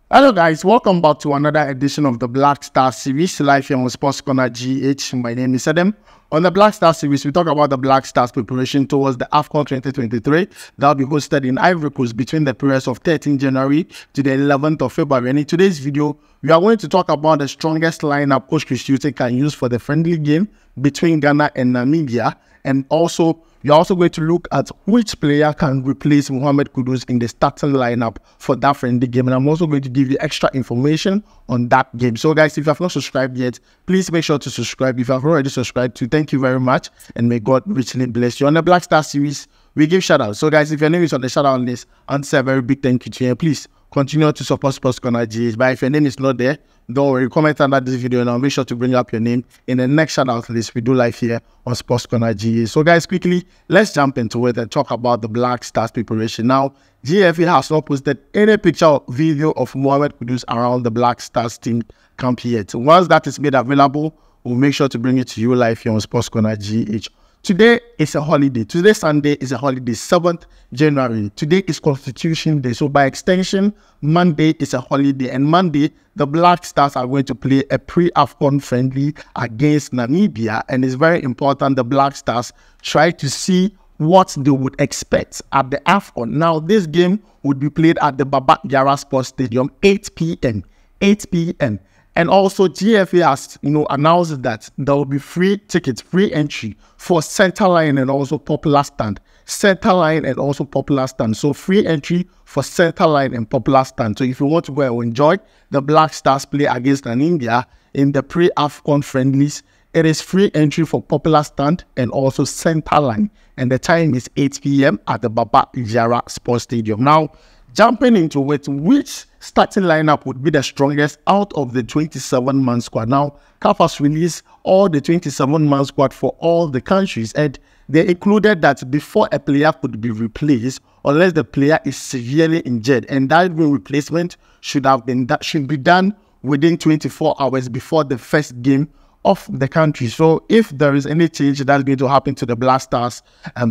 Hello guys, welcome back to another edition of the Black Star series live here on Sports Corner GH. My name is Adam. On the Black Star series, we talk about the Black Stars preparation towards the Afcon 2023 that will be hosted in Ivory Coast between the periods of 13 January to the 11th of February. And in today's video, we are going to talk about the strongest lineup Coach Hughton can use for the friendly game between Ghana and Namibia, and also you're also going to look at which player can replace Mohammed Kudus in the starting lineup for that friendly game. And I'm also going to give you extra information on that game. So guys, if you have not subscribed yet, please make sure to subscribe. If you have already subscribed, thank you very much. And may God richly bless you. On the Black Star series, we give shout outs. So guys, if your name is on the shout out list, I'll say a very big thank you to you. And please continue to support Sports Corner GH. But if your name is not there, don't worry, comment under this video and I'll make sure to bring up your name in the next shout out list we do live here on Sports Corner GH. So guys, quickly, let's jump into it and talk about the Black Stars preparation. Now, GFA has not posted any picture or video of Mohammed Kudus around the Black Stars team camp yet. Once that is made available, we'll make sure to bring it to you live here on Sports Corner GH. Today is a holiday. Today, Sunday, is a holiday, 7th January. Today is Constitution Day. So by extension, Monday is a holiday. And Monday, the Black Stars are going to play a pre-Afcon friendly against Namibia. And it's very important the Black Stars try to see what they would expect at the Afcon. Now, this game would be played at the Baba Yara Sports Stadium, 8 p.m. 8 p.m. And also, GFA has, announced that there will be free tickets, free entry for center line and also popular stand. Center line and also popular stand. So, free entry for center line and popular stand. So, if you want to go and enjoy the Black Stars play against Namibia in the pre-Afcon friendlies, it is free entry for popular stand and also center line. And the time is 8 p.m. at the Baba Yara Sports Stadium. Now, jumping into it, which starting lineup would be the strongest out of the 27-man squad? Now, CAF has released all the 27-man squad for all the countries, and they included that before a player could be replaced, unless the player is severely injured, and that replacement should be done within 24 hours before the first game of the country. So if there is any change that's going to happen to the Black Stars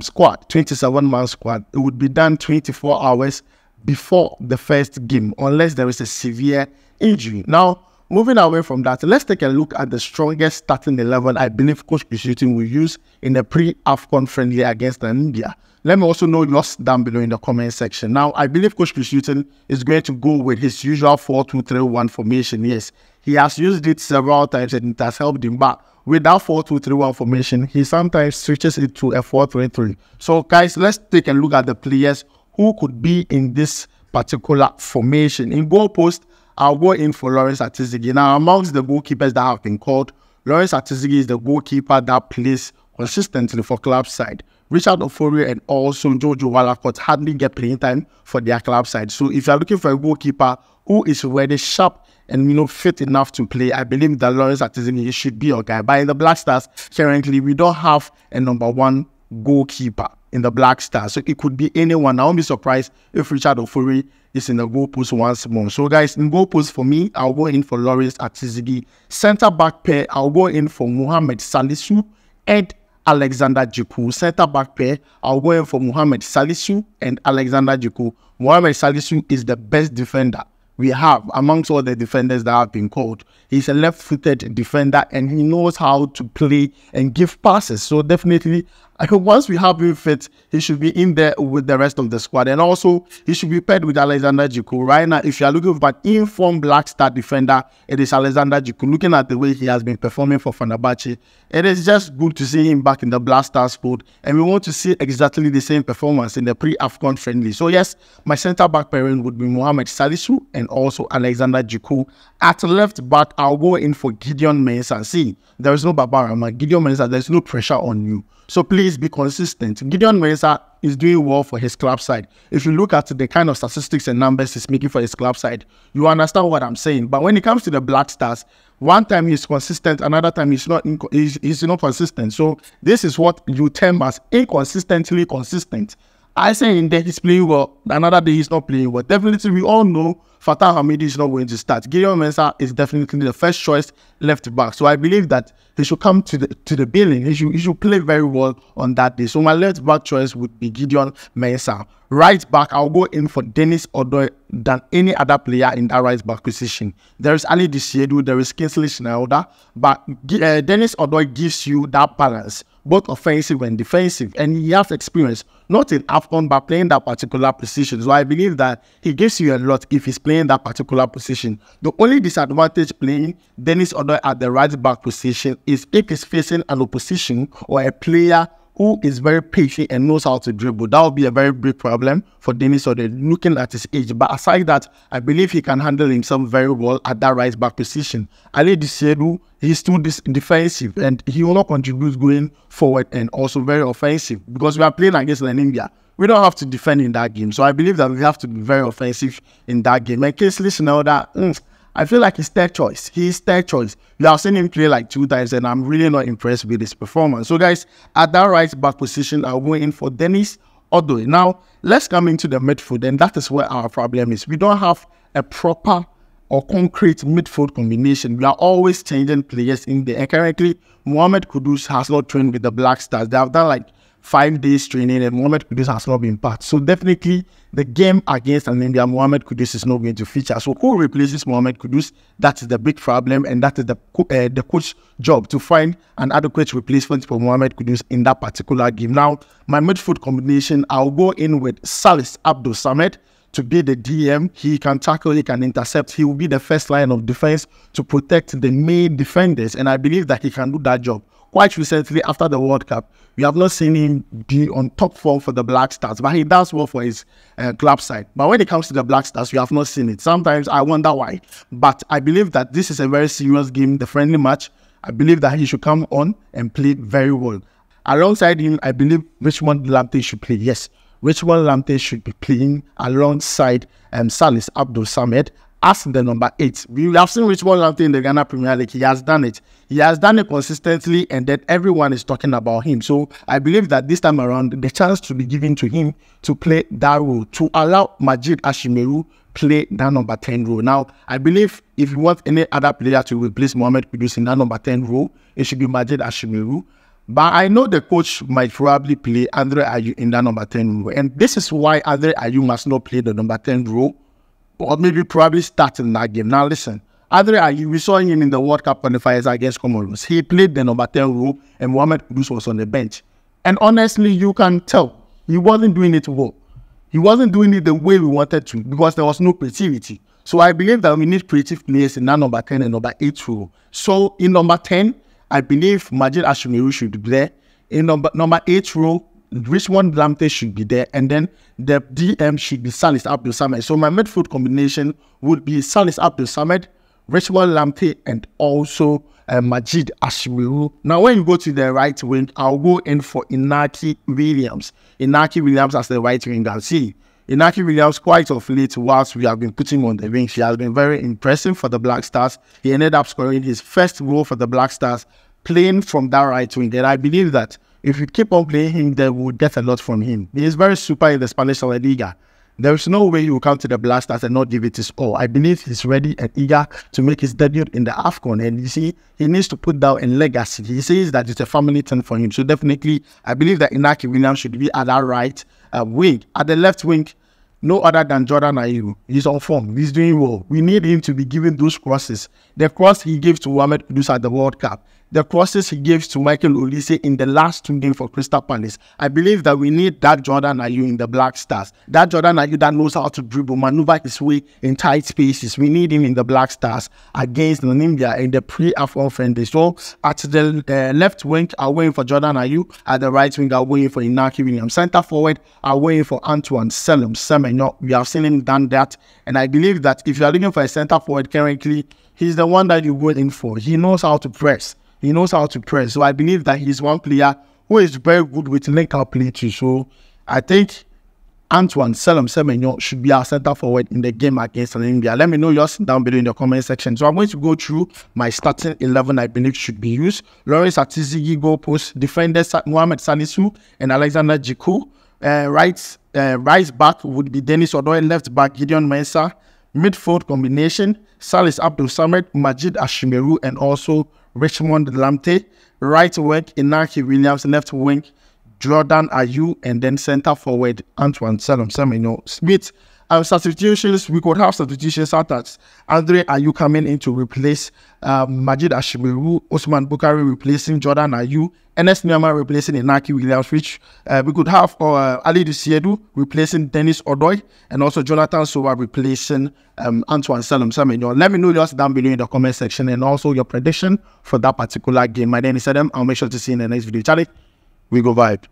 squad, 27-man squad, it would be done 24 hours before the first game, unless there is a severe injury. Now, moving away from that, let's take a look at the strongest starting 11 I believe Coach Hughton will use in the pre-Afcon friendly against Namibia. Let me also know yours down below in the comment section. Now, I believe Coach Hughton is going to go with his usual 4-2-3-1 formation. Yes, he has used it several times and it has helped him, but with that 4-2-3-1 formation, he sometimes switches it to a 4-3-3. So, guys, let's take a look at the players who could be in this particular formation. In goal post, I'll go in for Lawrence Atizigi. Now, amongst the goalkeepers that have been called, Lawrence Atizigi is the goalkeeper that plays consistently for club side. Richard Ofori and also Jojo Walacott hardly get playing time for their club side. So if you're looking for a goalkeeper who is really sharp and fit enough to play, I believe that Lawrence Atizigi should be your guy. But in the Black Stars, currently, we don't have a number one goalkeeper in the Black Stars, so it could be anyone. I won't be surprised if Richard Ofori is in the goal post once more. So guys, in goal post for me, I'll go in for Lawrence Atizigi. Center back pair, I'll go in for Mohammed Salisu and Alexander Djiku. Center back pair, I'll go in for Mohammed Salisu and Alexander Djiku. Mohammed Salisu is the best defender we have amongst all the defenders that have been called. He's a left-footed defender and he knows how to play and give passes. So definitely, I think once we have him fit, he should be in there with the rest of the squad. And also, he should be paired with Alexander Djiku. Right now, if you are looking for an informed Black Star defender, it is Alexander Djiku. Looking at the way he has been performing for Fenerbahce, it is just good to see him back in the Black Stars fold. And we want to see exactly the same performance in the pre-Afcon friendly. So yes, my centre-back pairing would be Mohammed Salisu and also Alexander Djiku. At left back, I'll go in for Gideon Mensah. See, there is no Babarama. Gideon Mensah, there's no pressure on you. So please be consistent. Gideon Mensah is doing well for his club side. If you look at the kind of statistics and numbers he's making for his club side, you understand what I'm saying. But when it comes to the Black Stars, one time he's consistent, another time he's not consistent. So this is what you term as inconsistently consistent. I say in there he's playing well. Another day he's not playing well. Definitely, we all know Fatah Hamidi is not going to start. Gideon Mensah is definitely the first choice left back. So I believe that he should come to the billing. He should play very well on that day. So my left back choice would be Gideon Mensah. Right back, I'll go in for Dennis Odoi than any other player in that right back position. There is Ali Disiedu, there is Kingsley Schneider, but Dennis Odoi gives you that balance, both offensive and defensive, and he has experience, not in Afcon, but playing that particular position. So I believe that he gives you a lot if he's playing that particular position. The only disadvantage playing Dennis Odoi at the right back position is if he's facing an opposition or a player who is very patient and knows how to dribble. That would be a very big problem for Dennis Odoi, looking at his age. But aside that, I believe he can handle himself very well at that right back position. Ali Disiedu, he's too defensive and he will not contribute going forward and also very offensive because we are playing against Namibia. We don't have to defend in that game. So I believe that we have to be very offensive in that game. And Kingsley Schneider, I feel like he's third choice. He's third choice. You have seen him play like 2 times and I'm really not impressed with his performance. So guys, at that right back position, I'll go in for Dennis Odoi. Now, let's come into the midfield, and that is where our problem is. We don't have a proper or concrete midfield combination. We are always changing players in there. And currently, Mohammed Kudus has not trained with the Black Stars. They have done like 5 days training and Mohammed Kudus has not been part. So definitely the game against Namibia, Mohammed Kudus is not going to feature. So who replaces Mohammed Kudus? That is the big problem, and that is the coach's job to find an adequate replacement for Mohammed Kudus in that particular game. Now, my midfield combination, I'll go in with Salis Abdul Samed to be the DM. He can tackle, he can intercept. He will be the first line of defense to protect the main defenders, and I believe that he can do that job. Quite recently, after the World Cup, we have not seen him be on top form for the Black Stars, but he does well for his club side. But when it comes to the Black Stars, we have not seen it. Sometimes I wonder why. But I believe that this is a very serious game, the friendly match. I believe that he should come on and play very well. Alongside him, I believe Richmond Lamptey should play. Yes, Richmond Lamptey should be playing alongside Salis Abdul Samed as the number 8. We have seen Richmond Lamptey in the Ghana Premier League. He has done it. He has done it consistently, and then everyone is talking about him. So I believe that this time around, the chance to be given to him to play that role, to allow Majid Ashimeru play that number 10 role. Now, I believe if you want any other player to replace Mohammed Kudus in that number 10 role, it should be Majid Ashimeru. But I know the coach might probably play Andre Ayew in that number 10 role. And this is why Andre Ayew must not play the number 10 role, or maybe probably start in that game. Now listen, Andre Ayew, we saw him in the World Cup qualifiers against Comoros. He played the number 10 role and Mohammed Kudus was on the bench. And honestly, you can tell he wasn't doing it well. He wasn't doing it the way we wanted to because there was no creativity. So I believe that we need creative players in that number 10 and number 8 role. So in number 10, I believe Majid Ashimeru should be there. In number 8 role, Richmond Lamptey should be there, and then the DM should be Salis Abdul Samed. So my midfield combination would be Salis Abdul Samed, Richmond Lamptey, and also Majid Ashimeru. Now, when you go to the right wing, I'll go in for Inaki Williams. Inaki Williams as the right winger. See, Inaki Williams, quite of late, whilst we have been putting on the wing, she has been very impressive for the Black Stars. He ended up scoring his first goal for the Black Stars, playing from that right wing. And I believe that if we keep on playing him, then we'll get a lot from him. He is very super in the Spanish La Liga. There is no way he will come to the Black Stars and not give it his all. I believe he's ready and eager to make his debut in the Afcon. And you see, he needs to put down a legacy. He says that it's a family thing for him. So definitely, I believe that Inaki Williams should be at that right wing. At the left wing, no other than Jordan Ayew. He's on form. He's doing well. We need him to be giving those crosses. The cross he gave to Mohammed Kudus at the World Cup, the crosses he gives to Michael Olise in the last 2 games for Crystal Palace. I believe that we need that Jordan Ayew in the Black Stars. That Jordan Ayew that knows how to dribble, maneuver his way in tight spaces. We need him in the Black Stars against Namibia in the pre-Afcon friendly. So at the left wing, I'm waiting for Jordan Ayew. At the right wing, I'm waiting for Inaki Williams. Center forward, I'm waiting for Antoine Semenyo. We have seen him done that. And I believe that if you are looking for a center forward currently, he's the one that you're waiting for. He knows how to press. He knows how to press. So I believe that he's one player who is very good with link-up play too. So I think Antoine Semenyo should be our center forward in the game against Namibia. Let me know yours down below in the comment section. So I'm going to go through my starting 11 I believe should be used. Lawrence Atizigi goal post, defenders Mohamed Salisu and Alexander Jiku. Right back would be Dennis Odoi, left back Gideon Mensah. Midfield combination, Salis Abdul Samad, Majid Ashimeru, and also Richmond Lamte. Right wing, Inaki Williams. Left wing, Jordan Ayew, and then centre forward, Antoine Semenyo Smith. Substitutions, we could have substitutions such as Andre Ayew coming in to replace Majid Ashimeru, Osman Bukari replacing Jordan Ayew, Enes Nyama replacing Inaki Williams, which we could have Ali Dusiedu replacing Dennis Odoi, and also Jonathan Sowa replacing Antoine Semenyo. Let me know yours down below in the comment section, and also your prediction for that particular game. My name is Adam. I'll make sure to see you in the next video. Charlie, we go vibe.